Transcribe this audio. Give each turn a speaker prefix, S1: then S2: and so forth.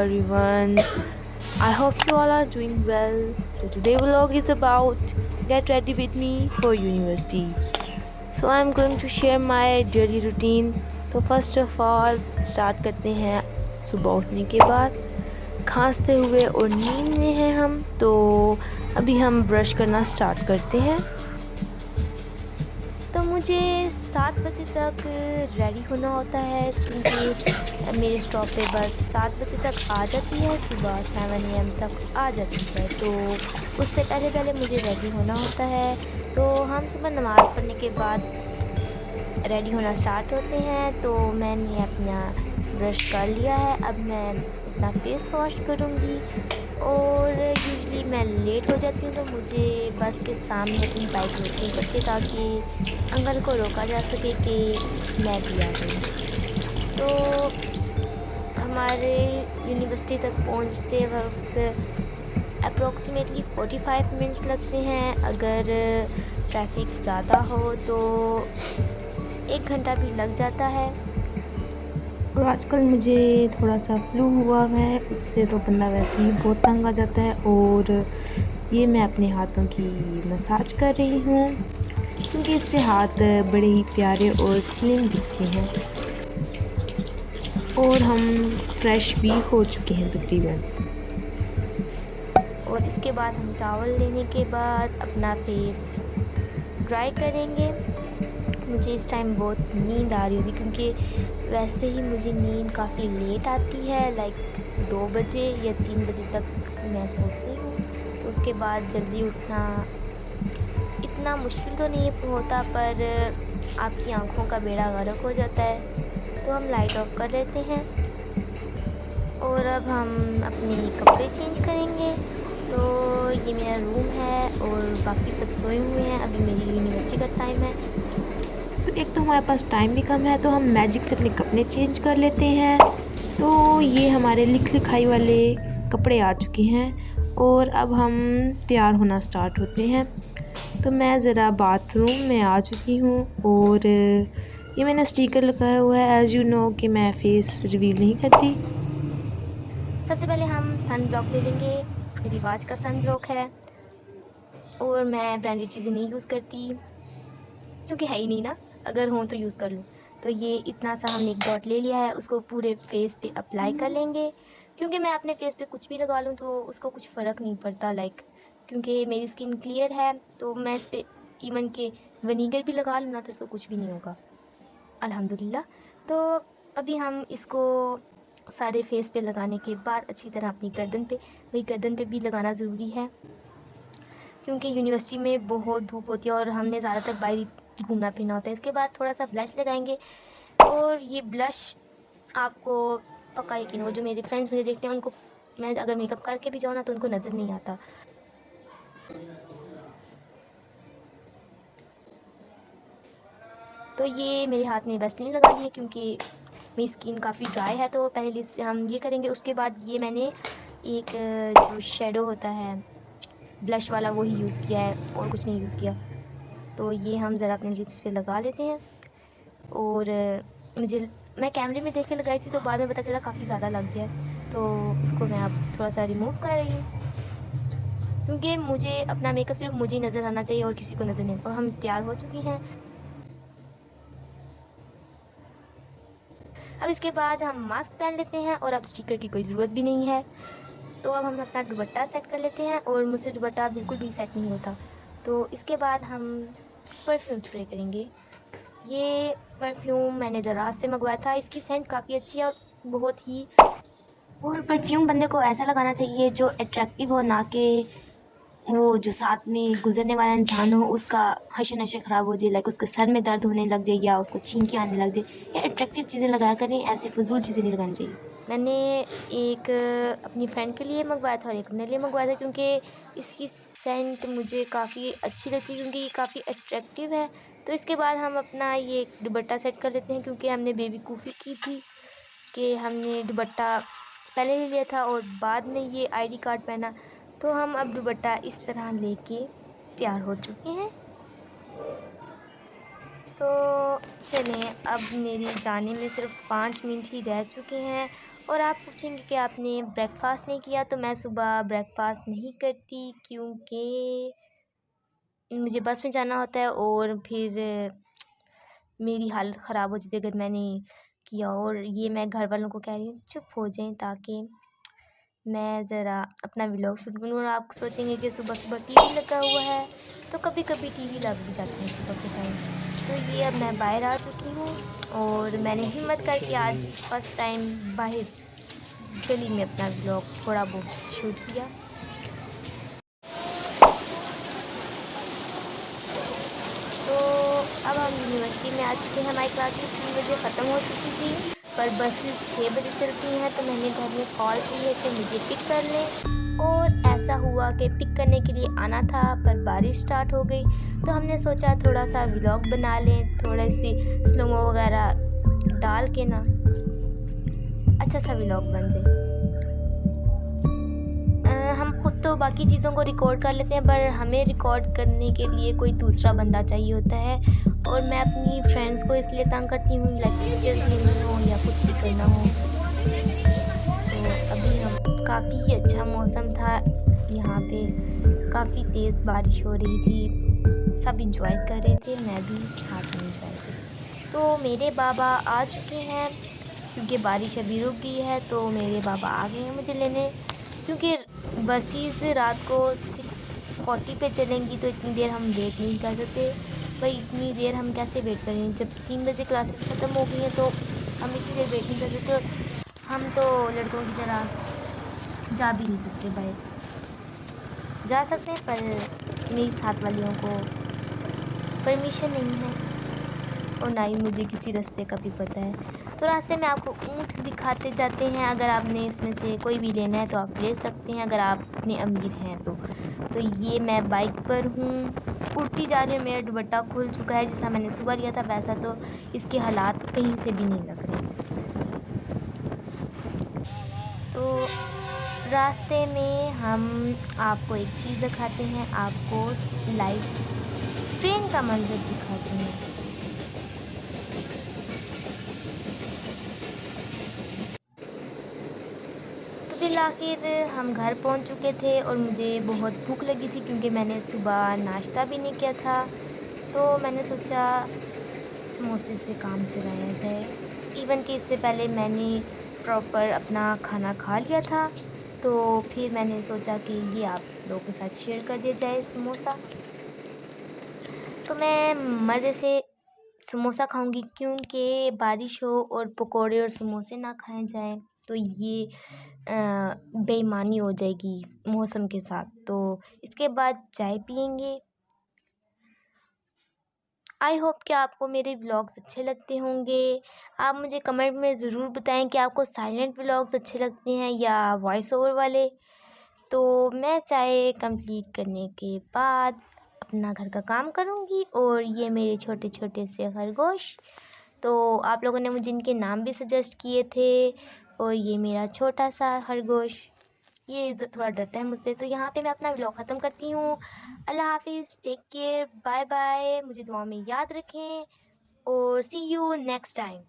S1: everyone. I hope you all are doing well. So today vlog is about get ready with me for university. So I'm going to share my daily routine. तो first of all start करते हैं सुबह उठने के बाद खांसते हुए और नींद में हैं हम। तो अभी हम ब्रश करना स्टार्ट करते हैं। तो मुझे 7 बजे तक रेडी होना होता है क्योंकि मेरे स्टॉप पे बस 7 बजे तक आ जाती है, सुबह 7 AM तक आ जाती है। तो उससे पहले पहले मुझे रेडी होना होता है। तो हम सुबह नमाज़ पढ़ने के बाद रेडी होना स्टार्ट होते हैं। तो मैंने अपना ब्रश कर लिया है, अब मैं अपना फेस वॉश करूँगी। और यूजुअली मैं लेट हो जाती हूँ तो मुझे बस के सामने अपनी बाइक रोकनी पड़ती है ताकि अंकल को रोका जा सके कि मैं भी आ गई। तो हमारे यूनिवर्सिटी तक पहुँचते वक्त अप्रॉक्सीमेटली 45 मिनट्स लगते हैं। अगर ट्रैफिक ज़्यादा हो तो 1 घंटा भी लग जाता है। और आजकल मुझे थोड़ा सा फ्लू हुआ है, उससे तो बंदा वैसे ही बहुत तंग आ जाता है। और ये मैं अपने हाथों की मसाज कर रही हूँ क्योंकि इससे हाथ बड़े ही प्यारे और स्लिम दिखते हैं और हम फ्रेश भी हो चुके हैं तकरीबन। और इसके बाद हम टॉवल लेने के बाद अपना फेस ड्राई करेंगे। मुझे इस टाइम बहुत नींद आ रही होगी क्योंकि वैसे ही मुझे नींद काफ़ी लेट आती है, लाइक 2 बजे या 3 बजे तक मैं सोती हूँ। तो उसके बाद जल्दी उठना इतना मुश्किल तो नहीं होता, पर आपकी आंखों का बेड़ा गर्क हो जाता है। तो हम लाइट ऑफ कर लेते हैं और अब हम अपने कपड़े चेंज करेंगे। तो ये मेरा रूम है और बाकी सब सोए हुए हैं, अभी मेरी यूनिवर्सिटी का टाइम है। तो एक तो हमारे पास टाइम भी कम है तो हम मैजिक से अपने कपड़े चेंज कर लेते हैं। तो ये हमारे लिखाई वाले कपड़े आ चुके हैं और अब हम तैयार होना स्टार्ट होते हैं। तो मैं ज़रा बाथरूम में आ चुकी हूँ और ये मैंने स्टिकर लगाया हुआ है, एज़ यू नो कि मैं फेस रिवील नहीं करती। सबसे पहले हम सन ब्लॉक ले लेंगे, रिवाज का सन ब्लॉक है और मैं ब्रांडेड चीज़ें नहीं यूज़ करती क्योंकि है ही नहीं ना, अगर हो तो यूज़ कर लूँ। तो ये इतना सा हमने एक डॉट ले लिया है, उसको पूरे फेस पे अप्लाई कर लेंगे क्योंकि मैं अपने फेस पे कुछ भी लगा लूँ तो उसको कुछ फ़र्क नहीं पड़ता, लाइक क्योंकि मेरी स्किन क्लियर है। तो मैं इस पे इवन के विनीगर भी लगा लूँ ना तो इसको कुछ भी नहीं होगा, अल्हम्दुलिल्लाह। तो अभी हम इसको सारे फेस पे लगाने के बाद अच्छी तरह अपनी गर्दन पे भी लगाना ज़रूरी है क्योंकि यूनिवर्सिटी में बहुत धूप होती है और हमने ज़्यादातर बाहर घूमना फिरना होता है। इसके बाद थोड़ा सा ब्लश लगाएंगे और ये ब्लश आपको पक्का यकीन हो, जो मेरे फ्रेंड्स मुझे देखते हैं उनको मैं अगर मेकअप करके भी जाऊँ ना तो उनको नज़र नहीं आता। तो ये मेरे हाथ में वैसलीन लगा ली है क्योंकि मेरी स्किन काफ़ी ड्राई है। तो पहले हम ये करेंगे, उसके बाद ये मैंने एक जो शेडो होता है ब्लश वाला वो ही यूज़ किया है और कुछ नहीं यूज़ किया। तो ये हम ज़रा अपने लिप्स पे लगा लेते हैं और मैं कैमरे में देख के लगाई थी तो बाद में पता चला काफ़ी ज़्यादा लग गया है, तो उसको मैं अब थोड़ा सा रिमूव कर रही हूँ क्योंकि मुझे अपना मेकअप सिर्फ मुझे ही नज़र आना चाहिए और किसी को नज़र नहीं। और हम तैयार हो चुकी हैं। अब इसके बाद हम मास्क पहन लेते हैं और अब स्टिकर की कोई ज़रूरत भी नहीं है। तो अब हम अपना दुपट्टा सेट कर लेते हैं और मुझसे दुपट्टा बिल्कुल भी सेट नहीं होता। तो इसके बाद हम परफ्यूम स्प्रे करेंगे। ये परफ्यूम मैंने दराज से मंगवाया था, इसकी सेंट काफ़ी अच्छी है और बहुत ही। और परफ्यूम बंदे को ऐसा लगाना चाहिए जो अट्रैक्टिव हो, ना कि वो जो साथ में गुजरने वाला इंसान हो उसका हशर नशर ख़राब हो जाए, लाइक उसके सर में दर्द होने लग जाए या उसको छींकी आने लग जाए। या अट्रैक्टिव चीज़ें लगाया करें, ऐसे फजूल चीज़ें नहीं लगानी चाहिए। मैंने एक अपनी फ्रेंड के लिए मंगवाया था और एक अपने लिए मंगवाया था क्योंकि इसकी सेंट मुझे काफ़ी अच्छी लगती है क्योंकि ये काफ़ी अट्रैक्टिव है। तो इसके बाद हम अपना ये दुपट्टा सेट कर लेते हैं क्योंकि हमने बेबी कूफ़ी की थी कि हमने दुपट्टा पहले ले लिया था और बाद में ये आईडी कार्ड पहना। तो हम अब दुपट्टा इस तरह लेके तैयार हो चुके हैं। तो चलें, अब मेरी जाने में सिर्फ 5 मिनट ही रह चुके हैं और आप पूछेंगे कि आपने ब्रेकफ़ास्ट नहीं किया, तो मैं सुबह ब्रेकफ़ास्ट नहीं करती क्योंकि मुझे बस में जाना होता है और फिर मेरी हालत ख़राब हो जाती है अगर मैंने किया। और ये मैं घर वालों को कह रही हूँ चुप हो जाएँ ताकि मैं ज़रा अपना व्लॉग शूट करूँ। और आप सोचेंगे कि सुबह-सुबह टीवी लगा हुआ है, तो कभी-कभी टीवी लग भी जाता है सुबह के टाइम। तो ये अब मैं बाहर आ चुकी हूँ और मैंने हिम्मत करके आज फर्स्ट टाइम बाहर गली में अपना व्लॉग थोड़ा बहुत शूट किया। तो अब हम यूनिवर्सिटी में आ चुके हैं। हमारी क्लासेस 3 बजे ख़त्म हो चुकी थी, पर बसेस 6 बजे चलती हैं, तो मैंने घर में कॉल की है कि मुझे पिक कर लें। और ऐसा हुआ कि पिक करने के लिए आना था, पर बारिश स्टार्ट हो गई, तो हमने सोचा थोड़ा-सा व्लॉग बना लें, थोड़ी-सी स्लो-मो वगैरह डाल के ना अच्छा-सा व्लॉग बन जाए। हम खुद तो बाकी चीज़ों को रिकॉर्ड कर लेते हैं, पर हमें रिकॉर्ड करने के लिए कोई दूसरा बंदा चाहिए होता है। और मैं अपनी फ्रेंड्स को इसलिए तंग करती हूँ, लाइक पिक्चर्स लेनी हो या कुछ भी करना हो। तो अभी हम काफ़ी ही अच्छा मौसम था यहाँ पे, काफ़ी तेज़ बारिश हो रही थी, सब एंजॉय कर रहे थे, मैं भी साथ में एंजॉय कर रही थी। तो मेरे बाबा आ चुके हैं क्योंकि बारिश अभी रुक गई है, तो मेरे बाबा आ गए हैं मुझे लेने। क्योंकि बसेस रात को 6:40 पे चलेंगी, तो इतनी देर हम वेट नहीं कर सकते। भाई इतनी देर हम कैसे वेट करें, जब 3 बजे क्लासेस ख़त्म हो गई हैं, तो हम इतनी देर वेट नहीं कर सकते। और हम तो लड़कों की तरह जा भी नहीं सकते बाहर। जा सकते हैं पर मेरी साथ वालियों को परमिशन नहीं है और ना ही मुझे किसी रास्ते का भी पता है। तो रास्ते में आपको ऊँट दिखाते जाते हैं, अगर आपने इसमें से कोई भी लेना है तो आप ले सकते हैं, अगर आप इतने अमीर हैं तो। तो ये मैं बाइक पर हूँ, उड़ती जा रही हूँ, मेरा दुपट्टा खुल चुका है, जैसा मैंने सुबह लिया था वैसा तो इसके हालात कहीं से भी नहीं लग रहे। तो रास्ते में हम आपको एक चीज़ दिखाते हैं, आपको लाइव ट्रेन का मंज़र दिखाते हैं। तो फिर आखिर हम घर पहुंच चुके थे और मुझे बहुत भूख लगी थी क्योंकि मैंने सुबह नाश्ता भी नहीं किया था। तो मैंने सोचा समोसे से काम चलाया जाए। इवन कि इससे पहले मैंने प्रॉपर अपना खाना खा लिया था। तो फिर मैंने सोचा कि ये आप लोगों के साथ शेयर कर दिया जाए समोसा। तो मैं मज़े से समोसा खाऊँगी क्योंकि बारिश हो और पकोड़े और समोसे ना खाए जाएँ, तो ये बेईमानी हो जाएगी मौसम के साथ। तो इसके बाद चाय पिएँगे। आई होप कि आपको मेरे व्लॉग्स अच्छे लगते होंगे। आप मुझे कमेंट में ज़रूर बताएँ कि आपको साइलेंट व्लॉग्स अच्छे लगते हैं या वॉइस ओवर वाले। तो मैं चाय कंप्लीट करने के बाद अपना घर का काम करूँगी और ये मेरे छोटे-छोटे से खरगोश। तो आप लोगों ने मुझे इनके नाम भी सजेस्ट किए थे और ये मेरा छोटा-सा खरगोश, ये थोड़ा डरता है मुझसे। तो यहाँ पे मैं अपना व्लॉग ख़त्म करती हूँ। अल्लाह हाफ़िज़, टेक केयर, बाय-बाय, मुझे दुआ में याद रखें और सी यू नेक्स्ट टाइम।